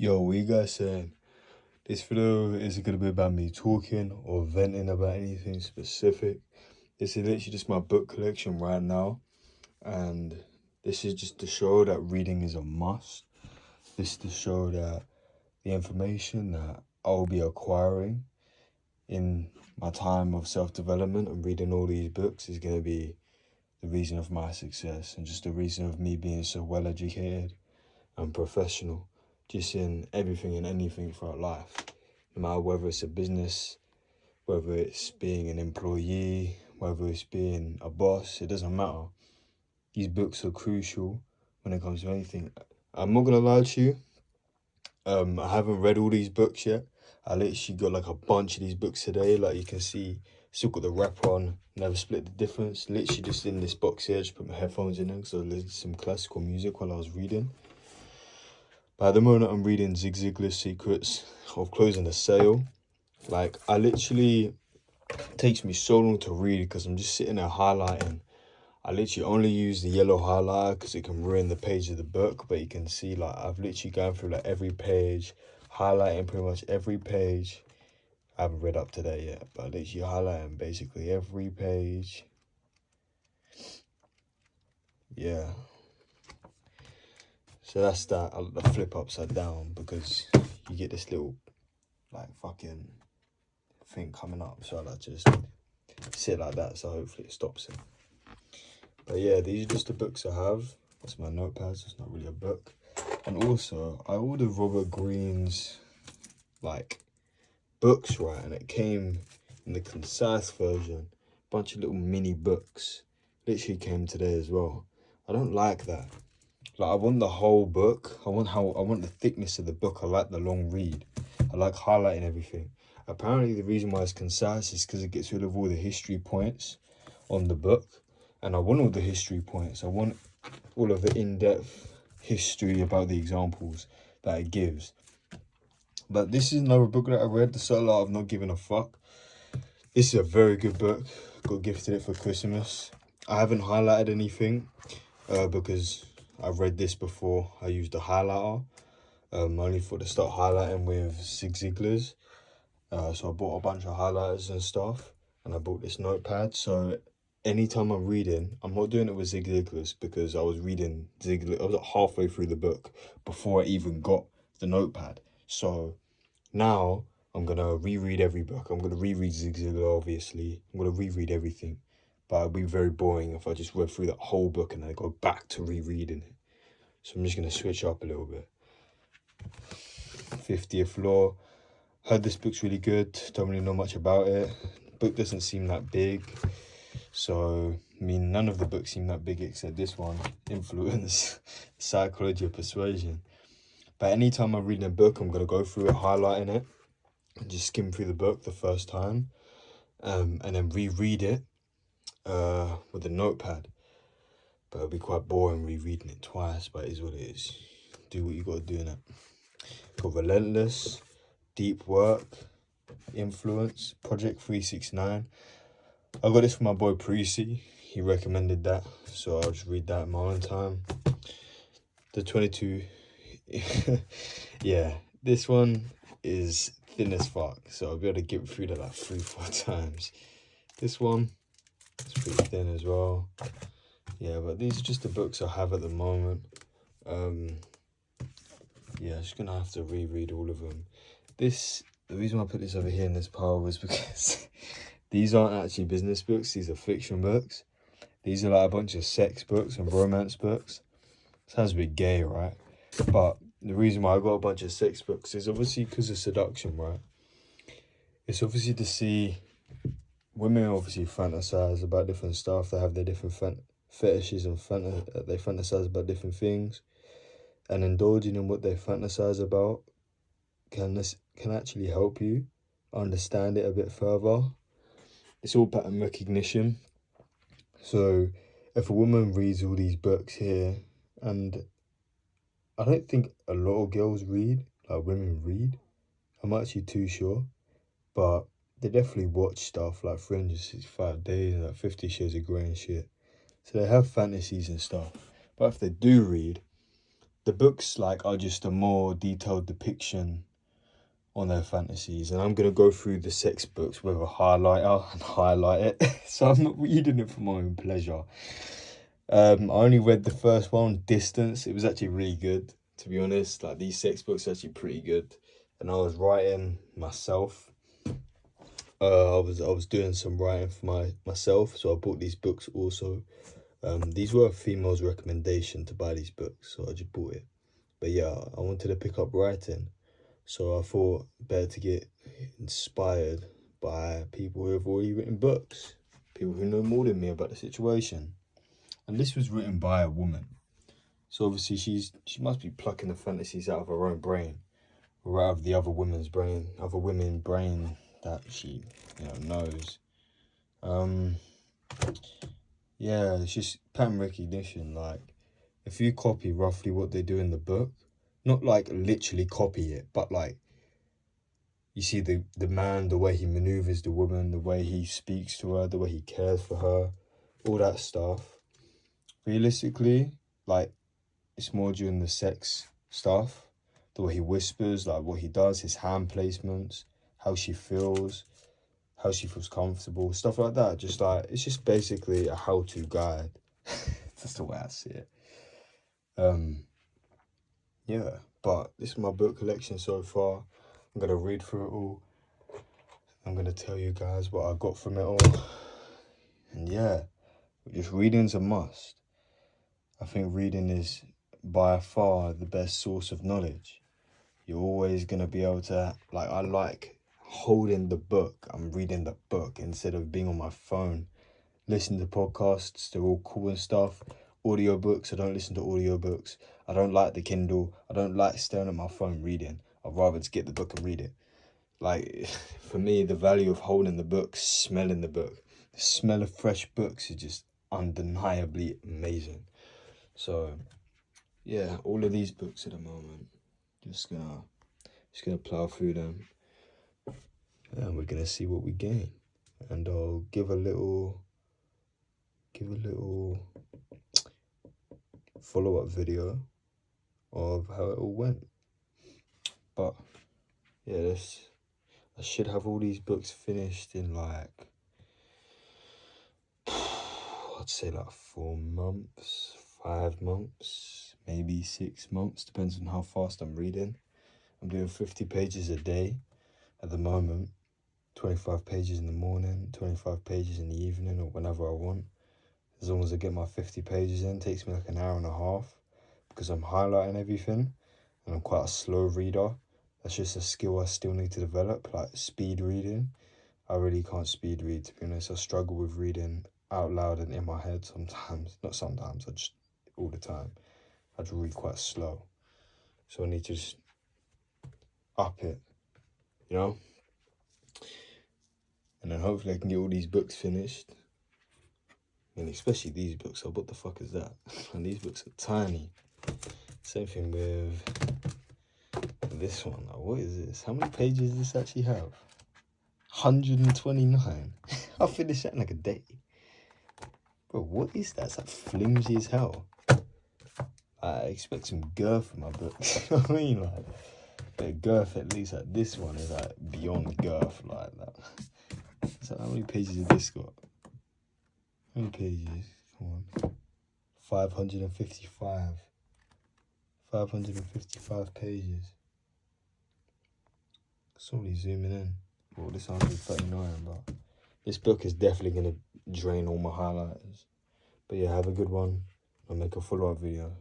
Yo, what you guys saying? This video isn't gonna be about me talking or venting about anything specific. This is literally just my book collection right now, and this is just to show that reading is a must. This is to show that the information that I'll be acquiring in my time of self-development and reading all these books is gonna be the reason of my success and just the reason of me being so well educated and professional just in everything and anything throughout life. No matter whether it's a business, whether it's being an employee, whether it's being a boss, it doesn't matter. These books are crucial when it comes to anything. I'm not gonna lie to you, I haven't read all these books yet. I literally got like a bunch of these books today. Like you can see, still got the wrap on, Never Split the Difference. Literally just in this box here, just put my headphones in there because I listened to some classical music while I was reading. But at the moment, I'm reading Zig Ziglar's Secrets of Closing a Sale. Like, it takes me so long to read because I'm just sitting there highlighting. I literally only use the yellow highlighter because it can ruin the page of the book. But you can see, like, I've literally gone through, like, every page, highlighting pretty much every page. I haven't read up to that yet, but literally highlighting basically every page. Yeah. So that's that. I'll flip upside down because you get this little, like, fucking thing coming up. So I like to just sit like that. So hopefully it stops it. But yeah, these are just the books I have. That's my notepads. It's not really a book. And also, I ordered Robert Greene's, like, books, right? And it came in the concise version. Bunch of little mini books. Literally came today as well. I don't like that. Like, I want the whole book. I want the thickness of the book. I like the long read. I like highlighting everything. Apparently, the reason why it's concise is because it gets rid of all the history points on the book. And I want all the history points. I want all of the in-depth history about the examples that it gives. But this is another book that I read, The Subtle Art of Not Giving a Fuck. This is a very good book. Got gifted it for Christmas. I haven't highlighted anything because I've read this before. I used a highlighter. Only for to start highlighting with Zig Ziglar's. So I bought a bunch of highlighters and stuff. And I bought this notepad. So anytime I'm reading, I'm not doing it with Zig Ziglar's because I was reading Ziglar. I was like halfway through the book before I even got the notepad. So now I'm going to reread every book. I'm going to reread Zig Ziglar, obviously. I'm going to reread everything. But it'd be very boring if I just read through that whole book and then go back to rereading it. So I'm just going to switch up a little bit. 50th Law. Heard this book's really good. Don't really know much about it. The book doesn't seem that big. So, I mean, none of the books seem that big except this one. Influence. Psychology of Persuasion. But anytime I'm reading a book, I'm going to go through it, highlighting it. And just skim through the book the first time. And then reread it with a notepad. But it'll be quite boring rereading it twice, but it is what it is. Do what you got to do in it. Got Relentless, Deep Work, Influence, Project 369. I got this from my boy Precy. He recommended that, so I'll just read that in my own time. The 22. Yeah, this one is thin as fuck, so I'll be able to get through that like 3-4 times. This one is pretty thin as well. Yeah, but these are just the books I have at the moment. Yeah, I'm just gonna have to reread all of them. The reason why I put this over here in this pile was because these aren't actually business books, these are fiction books. These are like a bunch of sex books and romance books. Sounds a bit gay, right? But the reason why I got a bunch of sex books is obviously because of seduction, right? It's obviously to see women obviously fantasize about different stuff. They have their different fetishes and they fantasize about different things. And indulging in what they fantasize about can actually help you understand it a bit further. It's all pattern recognition. So if a woman reads all these books here, and I don't think a lot of girls read, like women read. I'm not actually too sure, but they definitely watch stuff like 365 Days and like 50 Shades of Grey and shit. So they have fantasies and stuff. But if they do read, the books like are just a more detailed depiction on their fantasies, and I'm gonna go through the sex books with a highlighter and highlight it. So I'm not reading it for my own pleasure. I only read the first one, Distance. It was actually really good, to be honest. Like, these sex books are actually pretty good, and I was writing myself. I was doing some writing for myself, so I bought these books also. These were a female's recommendation to buy these books, so I just bought it. But yeah, I wanted to pick up writing, so I thought better to get inspired by people who have already written books, people who know more than me about the situation. And this was written by a woman, so obviously she must be plucking the fantasies out of her own brain, or out of the other women's brain that she, knows. Yeah, it's just pattern recognition. Like, if you copy roughly what they do in the book, not like literally copy it, but like, you see the man, the way he maneuvers the woman, the way he speaks to her, the way he cares for her, all that stuff. Realistically, like, it's more during the sex stuff, the way he whispers, like what he does, his hand placements, how she feels comfortable, stuff like that. Just like, it's just basically a how-to guide. That's the way I see it. Yeah, but this is my book collection so far. I'm gonna read through it all. I'm gonna tell you guys what I got from it all. And yeah, just reading's a must. I think reading is by far the best source of knowledge. You're always gonna be able to, like, I like holding the book. I'm reading the book instead of being on my phone. Listen to podcasts, they're all cool and stuff. Audiobooks, I don't listen to audiobooks. I don't like the Kindle. I don't like staring at my phone reading. I'd rather just get the book and read it. Like, for me, the value of holding the book, smelling the book, the smell of fresh books is just undeniably amazing. So yeah, all of these books at the moment, just gonna plow through them, and we're gonna see what we gain. And I'll give a little follow-up video of how it all went. But yeah, I should have all these books finished in like, I'd say like 4 months, 5 months, maybe 6 months, depends on how fast I'm reading. I'm doing 50 pages a day at the moment, 25 pages in the morning, 25 pages in the evening, or whenever I want. As long as I get my 50 pages in, it takes me like an hour and a half, because I'm highlighting everything, and I'm quite a slow reader. That's just a skill I still need to develop, like speed reading. I really can't speed read, to be honest. I struggle with reading out loud and in my head sometimes. Not sometimes, I just, all the time. I just read quite slow. So I need to just up it, you know? And then hopefully I can get all these books finished. And especially these books. What the fuck is that? And these books are tiny. Same thing with this one. Like, what is this? How many pages does this actually have? 129. I'll finish that in like a day. Bro, what is that? It's like flimsy as hell. I expect some girth in my books. You know what I mean? Like, the girth at least. Like, this one is like beyond girth like that. So how many pages has this got? How many pages? Come on. 555. 555 pages. Somebody zooming in. Well, this 139, but this book is definitely going to drain all my highlighters. But yeah, have a good one. I'll make a follow-up video.